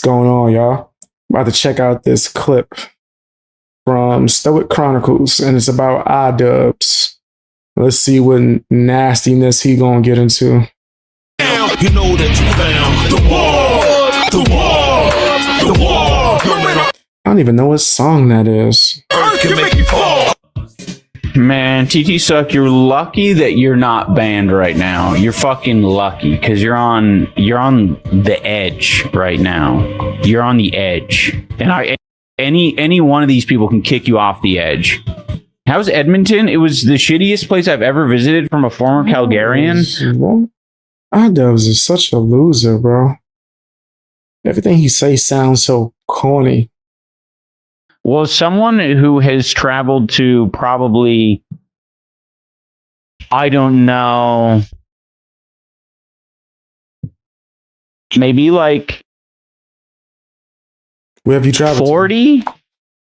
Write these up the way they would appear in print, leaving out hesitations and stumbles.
going on, y'all? About to check out this clip from Stoic Chronicles, and it's about iDubbbz. Let's see what nastiness he gonna get into. You know that you found the wall. I don't even know what song that is. Earth can make you fall. Man, TT Suck, you're lucky that you're not banned right now. You're fucking lucky because you're on the edge right now. You're on the edge, and any one of these people can kick you off the edge. How's Edmonton? It was the shittiest place I've ever visited from a former Calgarian. iDubbbz is such a loser, bro. Everything he says sounds so corny. Well, someone who has traveled to probably, I don't know, maybe like where have you traveled 40?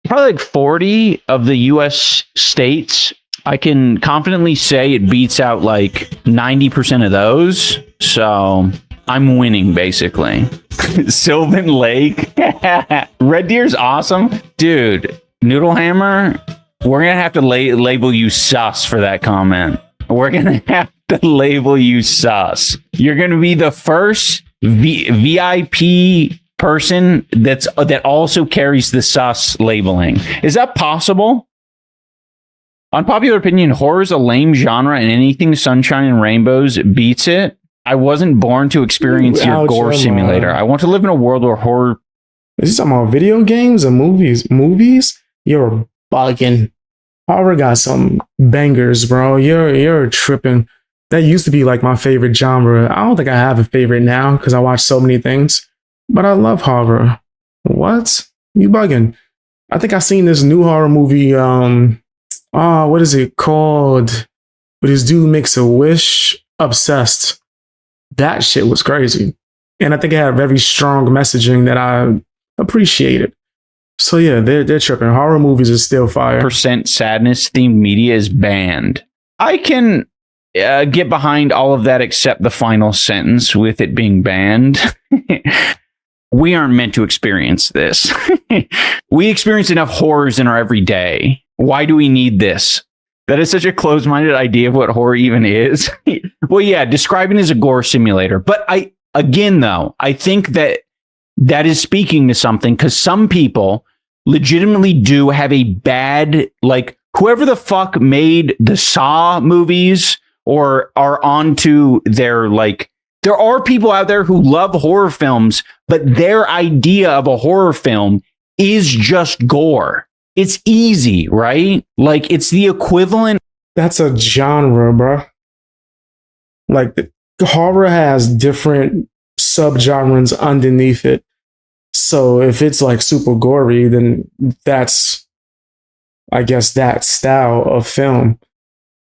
Probably like 40 of the U.S. states. I can confidently say it beats out like 90% of those. So I'm winning, basically. Sylvan Lake. Red Deer's awesome. Dude, Noodlehammer, we're going to have to label you sus for that comment. We're going to have to label you sus. You're going to be the first VIP person that also carries the sus labeling. Is that possible? Unpopular opinion, horror is a lame genre and anything sunshine and rainbows beats it. I wasn't born to experience your gore simulator. I want to live in a world where horror... Is this talking about video games or movies? Movies? You're bugging. Horror got some bangers, bro. You're tripping. That used to be like my favorite genre. I don't think I have a favorite now because I watch so many things. But I love horror. What? You bugging. I think I seen this new horror movie. What is it called? But this dude makes a wish. Obsessed. That shit was crazy. And I think it had very strong messaging that I appreciated. So yeah, they're tripping. Horror movies are still fire. Percent sadness themed media is banned. I can get behind all of that except the final sentence with it being banned. We aren't meant to experience this. We experience enough horrors in our everyday. Why do we need this? That is such a closed-minded idea of what horror even is. Well, yeah, describing it as a gore simulator. But I think that is speaking to something because some people legitimately do have a bad, like, whoever the fuck made the Saw movies or are onto their, like, there are people out there who love horror films, but their idea of a horror film is just gore. It's easy, right? Like, it's the equivalent. That's a genre, bro. Like, horror has different subgenres underneath it. So if it's like super gory, then that's, I guess, that style of film.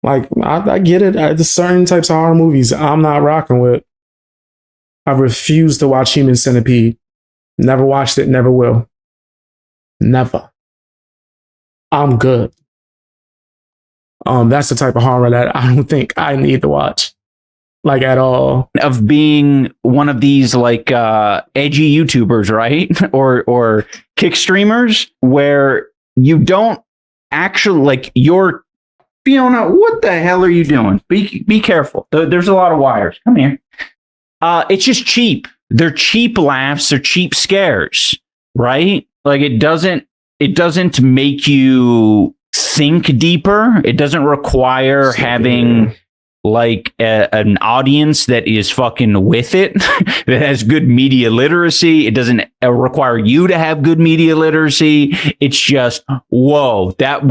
Like, I get it. There's certain types of horror movies I'm not rocking with. I refuse to watch Human Centipede. Never watched it, never will. Never. I'm good. That's the type of horror that I don't think I need to watch, like, at all. Of being one of these like edgy YouTubers, right? or kick streamers where you don't actually like your Fiona, what the hell are you doing? Be careful. There's a lot of wires. Come here. It's just cheap. They're cheap laughs. They're cheap scares, right? Like it doesn't make you think deeper. It doesn't require having like an audience that is fucking with it, that has good media literacy. It doesn't require you to have good media literacy. It's just, whoa, that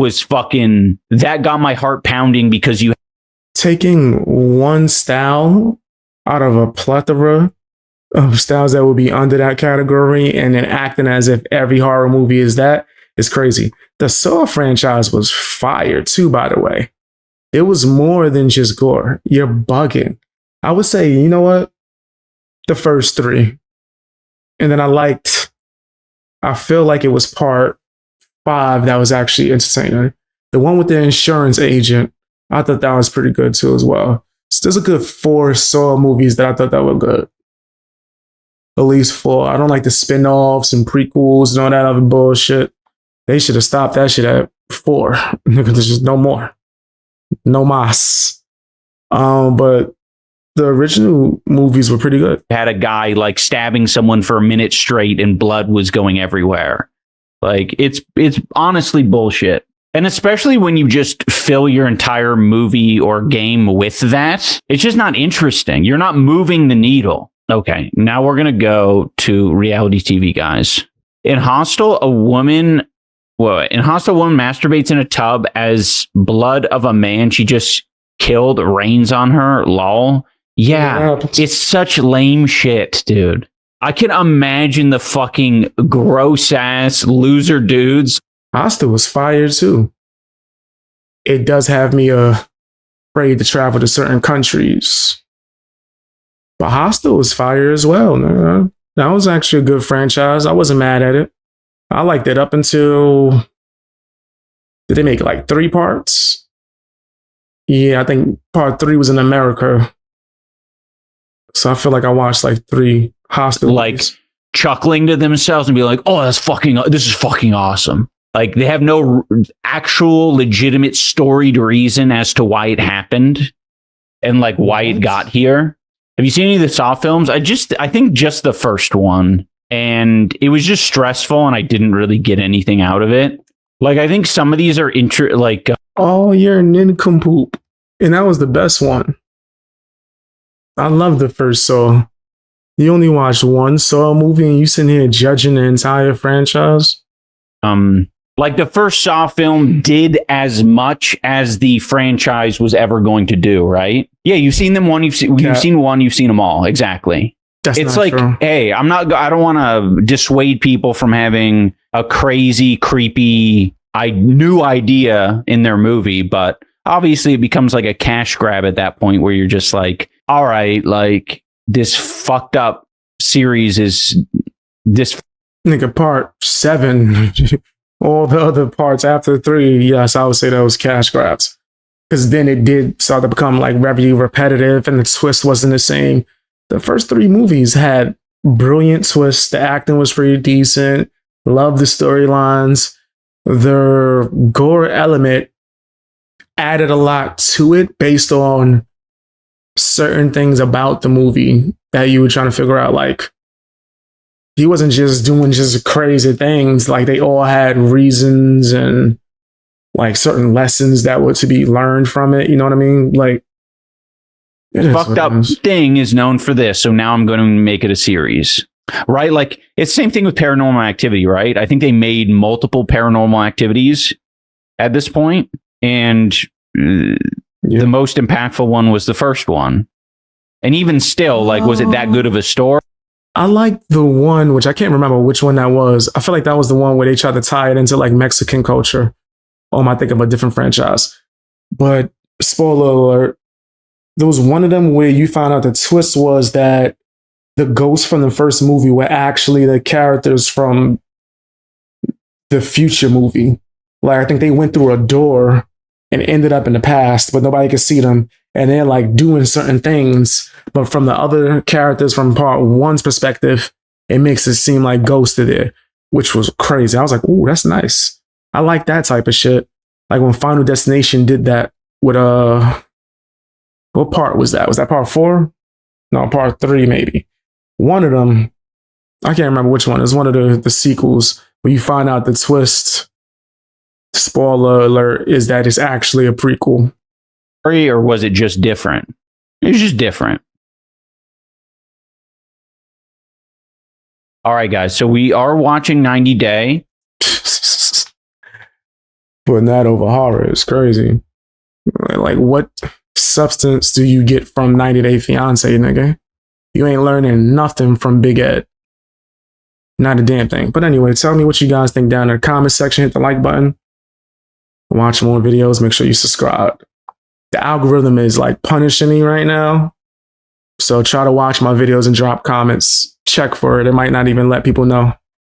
got my heart pounding because you taking one style out of a plethora of styles that would be under that category and then acting as if every horror movie is that is crazy. The Saw franchise was fire too, by the way. It was more than just gore. You're bugging. I would say, you know what? The first three. And then I feel like it was part 5 that was actually entertaining. The one with the insurance agent, I thought that was pretty good too as well. So there's a good 4 Saw movies that I thought that were good. at least 4. I don't like the spin-offs and prequels and all that other bullshit. They should have stopped that shit at 4. There's just no more. No mas. But the original movies were pretty good. Had a guy like stabbing someone for a minute straight and blood was going everywhere. Like it's honestly bullshit. And especially when you just fill your entire movie or game with that, it's just not interesting. You're not moving the needle. Okay, now we're going to go to reality TV, guys. In Hostel, a woman masturbates in a tub as blood of a man she just killed rains on her. Lol. Yeah, it's such lame shit, dude. I can imagine the fucking gross ass loser dudes. Hostel was fire too. It does have me afraid to travel to certain countries. But Hostel was fire as well. That was actually a good franchise. I wasn't mad at it. I liked it up until... Did they make like 3 parts? Yeah, I think part 3 was in America. So I feel like I watched like 3 Hostel like movies. Chuckling to themselves and be like, oh, this is fucking awesome. Like they have no actual legitimate storied reason as to why it happened and like why it got here. Have you seen any of the Saw films? I think just the first one, and it was just stressful and I didn't really get anything out of it. Like I think some of these are oh, you're a nincompoop. And that was the best one. I love the first Saw. You only watched one Saw movie and you sitting here judging the entire franchise? Like the first Saw film did as much as the franchise was ever going to do, right? Yeah, you've seen them one, you've seen one, you've seen them all. Exactly. It's like, true. Hey, I don't want to dissuade people from having a crazy, creepy, new idea in their movie, but obviously it becomes like a cash grab at that point where you're just like, all right, like this fucked up series is this. Nigga, part 7, all the other parts after 3, yes, I would say that was cash grabs. Because then it did start to become like very repetitive and the twist wasn't the same. The first 3 movies had brilliant twists. The acting was pretty decent. Love the storylines. The gore element added a lot to it based on certain things about the movie that you were trying to figure out. Like, he wasn't just doing just crazy things. Like, they all had reasons and like certain lessons that were to be learned from it. You know what I mean? Like, fucked up thing is known for this, so now I'm going to make it a series, right? Like it's the same thing with Paranormal Activity, right? I think they made multiple Paranormal Activities at this point, and the most impactful one was the first one. And even still, like, was it that good of a story? I like the one, which I can't remember which one that was. I feel like that was the one where they tried to tie it into like Mexican culture. Or am I thinking of a different franchise? But spoiler alert, there was one of them where you found out the twist was that the ghosts from the first movie were actually the characters from the future movie. Like, I think they went through a door and ended up in the past, but nobody could see them. And they're like doing certain things. But from the other characters from part 1's perspective, it makes it seem like ghosts are there, which was crazy. I was like, ooh, that's nice. I like that type of shit. Like when Final Destination did that with what part was that? Was that part 4? No, part 3 maybe. One of them, I can't remember which one. It was one of the sequels where you find out the twist, spoiler alert, is that it's actually a prequel. Or was it just different? It was just different. All right, guys. So we are watching 90 Day. Putting that over horror is crazy. Like, what substance do you get from 90 Day Fiancé, nigga? You ain't learning nothing from Big Ed. Not a damn thing. But anyway, tell me what you guys think down in the comment section. Hit the like button. Watch more videos. Make sure you subscribe. The algorithm is like punishing me right now. So try to watch my videos and drop comments. Check for it. It might not even let people know.